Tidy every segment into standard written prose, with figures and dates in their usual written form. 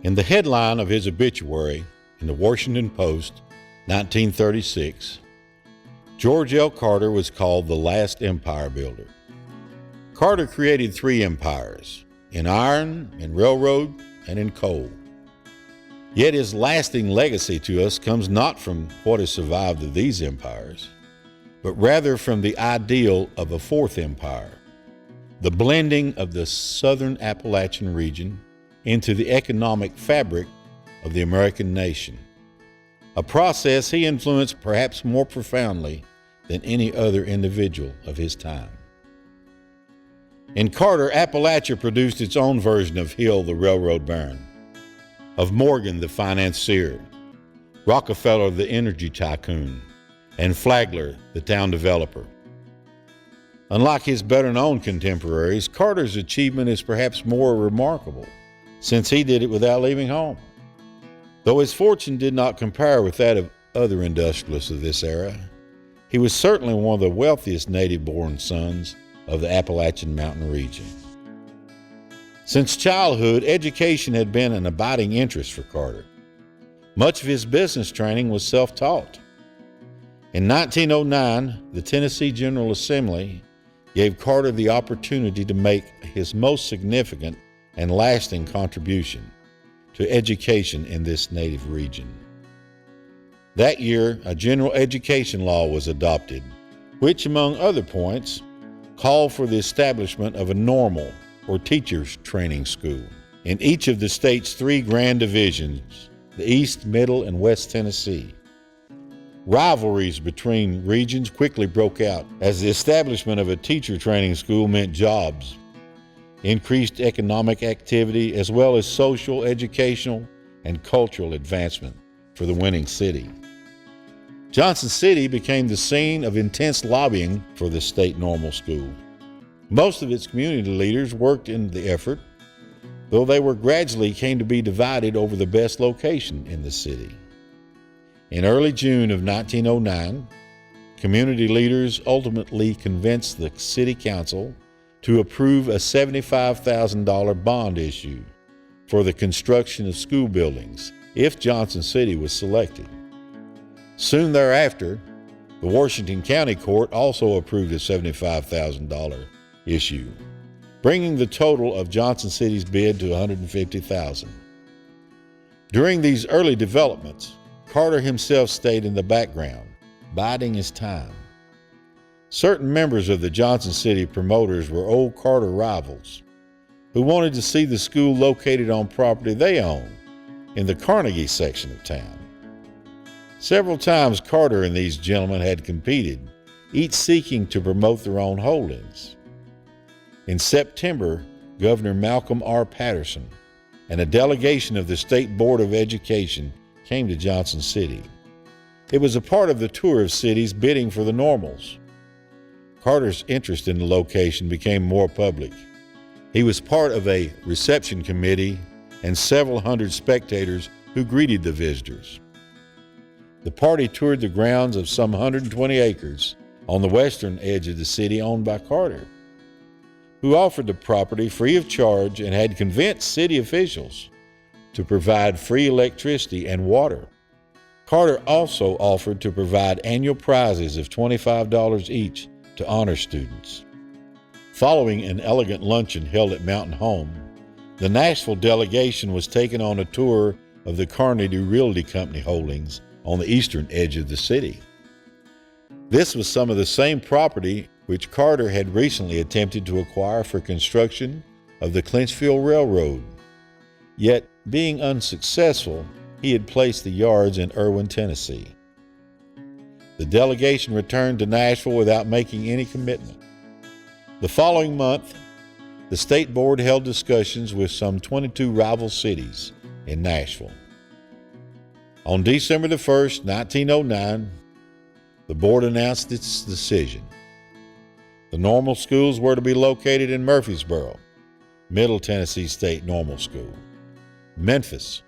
In the headline of his obituary in the Washington Post, 1936, George L. Carter was called the last empire builder. Carter created 3 empires, in iron, in railroad, and in coal. Yet his lasting legacy to us comes not from what has survived of these empires, but rather from the ideal of a 4th empire, the blending of the southern Appalachian region into the economic fabric of the American nation, a process he influenced perhaps more profoundly than any other individual of his time. In Carter, Appalachia produced its own version of Hill, the railroad baron, of Morgan, the financier, Rockefeller, the energy tycoon, and Flagler, the town developer. Unlike his better-known contemporaries, Carter's achievement is perhaps more remarkable, since he did it without leaving home. Though his fortune did not compare with that of other industrialists of this era, he was certainly one of the wealthiest native-born sons of the Appalachian Mountain region. Since childhood, education had been an abiding interest for Carter. Much of his business training was self-taught. In 1909, the Tennessee General Assembly gave Carter the opportunity to make his most significant and lasting contribution to education in this native region. That year, a general education law was adopted, which, among other points, called for the establishment of a normal or teachers training school in each of the state's 3 grand divisions, the East, Middle, and West Tennessee. Rivalries between regions quickly broke out as the establishment of a teacher training school meant jobs, increased economic activity, as well as social, educational, and cultural advancement for the winning city. Johnson City became the scene of intense lobbying for the state normal school. Most of its community leaders worked in the effort, though they gradually came to be divided over the best location in the city. In early June of 1909, community leaders ultimately convinced the city council to approve a $75,000 bond issue for the construction of school buildings if Johnson City was selected. Soon thereafter, the Washington County Court also approved a $75,000 issue, bringing the total of Johnson City's bid to $150,000. During these early developments, Carter himself stayed in the background, biding his time. Certain members of the Johnson City promoters were old Carter rivals who wanted to see the school located on property they owned in the Carnegie section of town. Several times Carter and these gentlemen had competed, each seeking to promote their own holdings. In September, Governor Malcolm R. Patterson and a delegation of the State Board of Education came to Johnson City. It was a part of the tour of cities bidding for the normals. Carter's interest in the location became more public. He was part of a reception committee and several hundred spectators who greeted the visitors. The party toured the grounds of some 120 acres on the western edge of the city owned by Carter, who offered the property free of charge and had convinced city officials to provide free electricity and water. Carter also offered to provide annual prizes of $25 each to honor students. Following an elegant luncheon held at Mountain Home, the Nashville delegation was taken on a tour of the Carnegie Realty Company holdings on the eastern edge of the city. This was some of the same property which Carter had recently attempted to acquire for construction of the Clinchfield Railroad. Yet, being unsuccessful, he had placed the yards in Irwin, Tennessee. The delegation returned to Nashville without making any commitment. The following month, the State Board held discussions with some 22 rival cities in Nashville. On December the 1st, 1909, the board announced its decision. The normal schools were to be located in Murfreesboro, Middle Tennessee State Normal School, Memphis,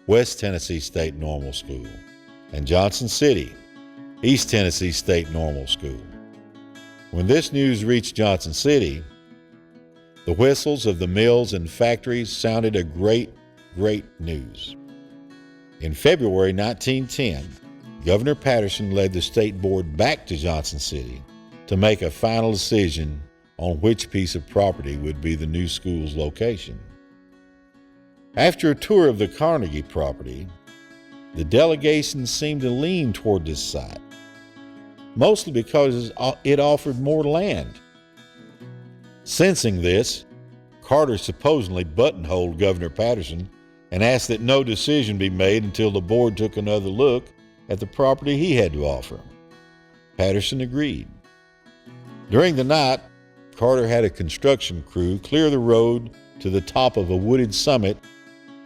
West Tennessee State Normal School, and Johnson City, East Tennessee State Normal School. When this news reached Johnson City, the whistles of the mills and factories sounded a great great news. In February 1910, Governor Patterson led the state board back to Johnson City to make a final decision on which piece of property would be the new school's location. After a tour of the Carnegie property, the delegation seemed to lean toward this site, mostly because it offered more land. Sensing this, Carter supposedly buttonholed Governor Patterson and asked that no decision be made until the board took another look at the property he had to offer. Patterson agreed. During the night, Carter had a construction crew clear the road to the top of a wooded summit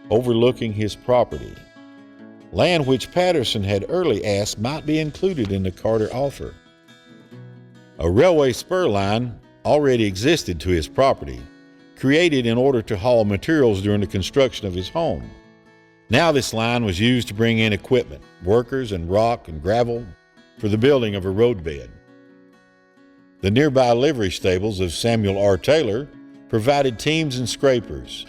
overlooking his property, land which Patterson had early asked might be included in the Carter offer. A railway spur line already existed to his property, created in order to haul materials during the construction of his home. Now this line was used to bring in equipment, workers, and rock and gravel for the building of a roadbed. The nearby livery stables of Samuel R. Taylor provided teams and scrapers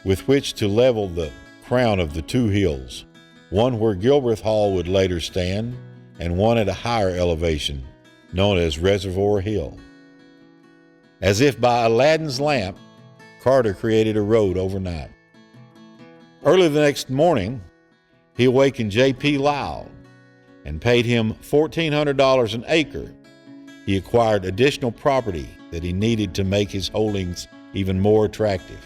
with which to level the crown of the two hills, one where Gilbreth Hall would later stand and one at a higher elevation known as Reservoir Hill. As if by Aladdin's lamp, Carter created a road overnight. Early the next morning, he awakened J.P. Lyle and paid him $1,400 an acre. He acquired additional property that he needed to make his holdings even more attractive.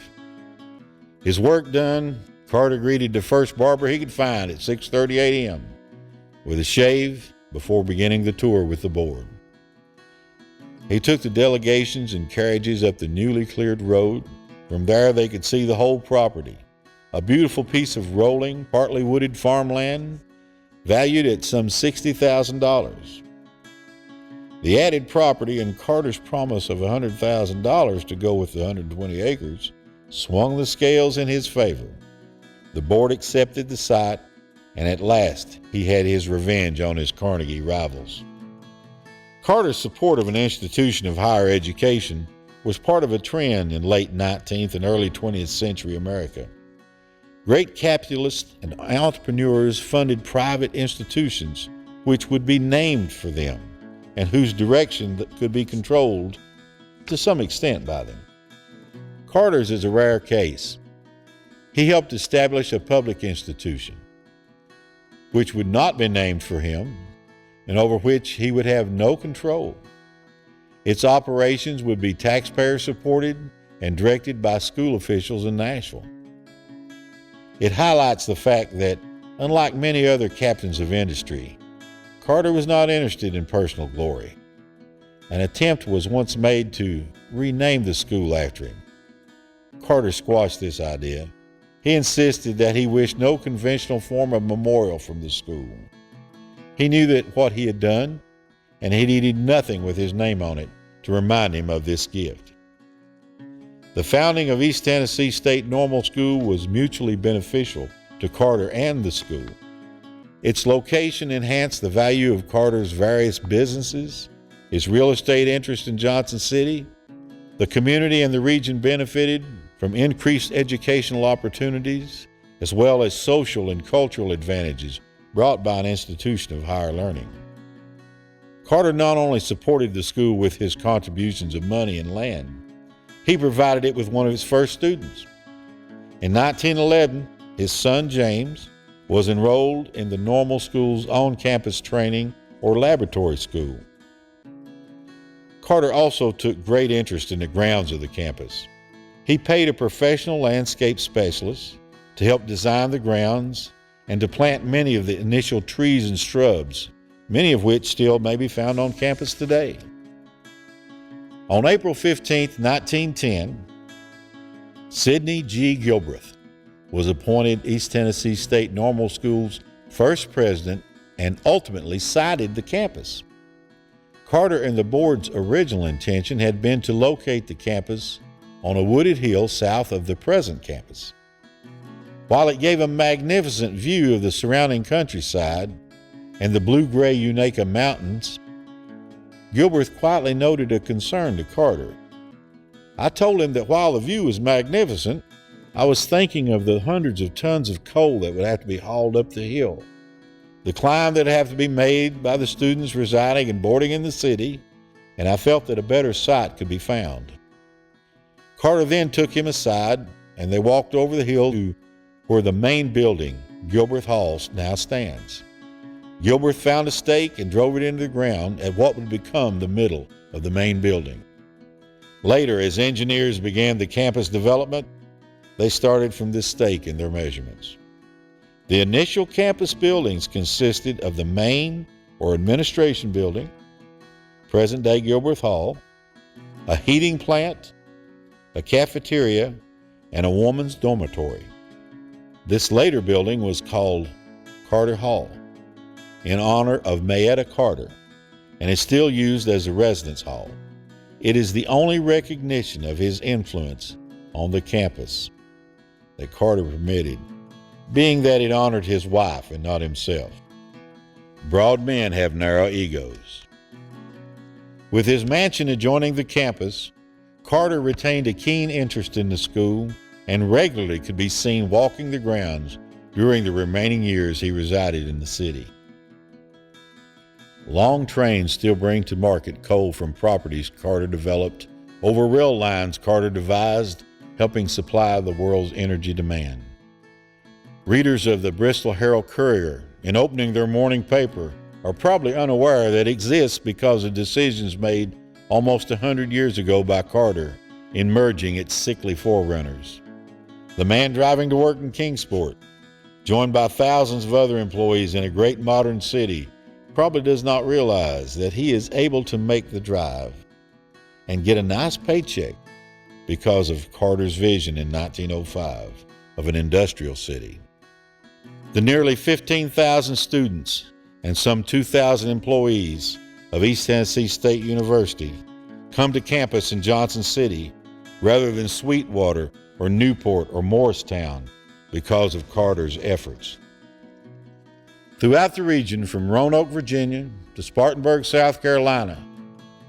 His work done, Carter greeted the first barber he could find at 6:30 a.m. with a shave before beginning the tour with the board. He took the delegations and carriages up the newly cleared road. From there they could see the whole property, a beautiful piece of rolling, partly wooded farmland valued at some $60,000. The added property and Carter's promise of $100,000 to go with the 120 acres swung the scales in his favor. The board accepted the site, and at last he had his revenge on his Carnegie rivals. Carter's support of an institution of higher education was part of a trend in late 19th and early 20th century America. Great capitalists and entrepreneurs funded private institutions which would be named for them and whose direction could be controlled to some extent by them. Carter's is a rare case. He helped establish a public institution which would not be named for him and over which he would have no control. Its operations would be taxpayer supported and directed by school officials in Nashville. It highlights the fact that, unlike many other captains of industry, Carter was not interested in personal glory. An attempt was once made to rename the school after him. Carter squashed this idea. He insisted that he wished no conventional form of memorial from the school. He knew that what he had done, and he needed nothing with his name on it to remind him of this gift. The founding of East Tennessee State Normal School was mutually beneficial to Carter and the school. Its location enhanced the value of Carter's various businesses, his real estate interest in Johnson City. The community and the region benefited from increased educational opportunities, as well as social and cultural advantages brought by an institution of higher learning. Carter not only supported the school with his contributions of money and land, he provided it with one of his first students. In 1911, his son James was enrolled in the Normal School's on-campus training or laboratory school. Carter also took great interest in the grounds of the campus. He paid a professional landscape specialist to help design the grounds and to plant many of the initial trees and shrubs, many of which still may be found on campus today. On April 15, 1910, Sidney G. Gilbreth was appointed East Tennessee State Normal School's first president and ultimately sited the campus. Carter and the board's original intention had been to locate the campus on a wooded hill south of the present campus. While it gave a magnificent view of the surrounding countryside and the blue-gray Unaka Mountains, Gilbreth quietly noted a concern to Carter. "I told him that while the view was magnificent, I was thinking of the hundreds of tons of coal that would have to be hauled up the hill, the climb that would have to be made by the students residing and boarding in the city, and I felt that a better site could be found. Carter then took him aside, and they walked over the hill to where the main building, Gilbert Hall, now stands. Gilbert found a stake and drove it into the ground at what would become the middle of the main building. Later, as engineers began the campus development, they started from this stake in their measurements. The initial campus buildings consisted of the main or administration building, present-day Gilbert Hall, a heating plant, a cafeteria, and a woman's dormitory. This later building was called Carter Hall in honor of Mayetta Carter and is still used as a residence hall. It is the only recognition of his influence on the campus that Carter permitted, being that it honored his wife and not himself. Broad men have narrow egos. With his mansion adjoining the campus, Carter retained a keen interest in the school and regularly could be seen walking the grounds during the remaining years he resided in the city. Long trains still bring to market coal from properties Carter developed over rail lines Carter devised, helping supply the world's energy demand. Readers of the Bristol Herald-Courier, in opening their morning paper, are probably unaware that it exists because of decisions made almost 100 years ago by Carter in merging its sickly forerunners. The man driving to work in Kingsport, joined by thousands of other employees in a great modern city, probably does not realize that he is able to make the drive and get a nice paycheck because of Carter's vision in 1905 of an industrial city. The nearly 15,000 students and some 2,000 employees of East Tennessee State University come to campus in Johnson City rather than Sweetwater or Newport or Morristown because of Carter's efforts. Throughout the region, from Roanoke, Virginia, to Spartanburg, South Carolina,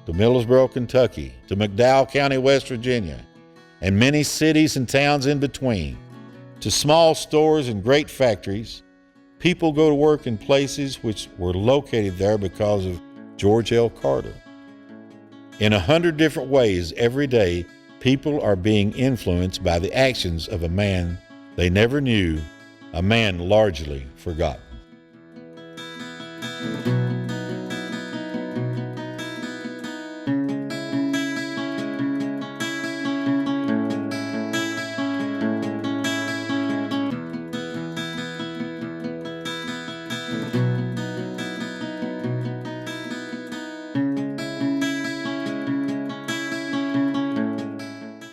to Millersboro, Kentucky, to McDowell County, West Virginia, and many cities and towns in between, to small stores and great factories, people go to work in places which were located there because of George L. Carter. In 100 different ways every day, people are being influenced by the actions of a man they never knew, a man largely forgotten.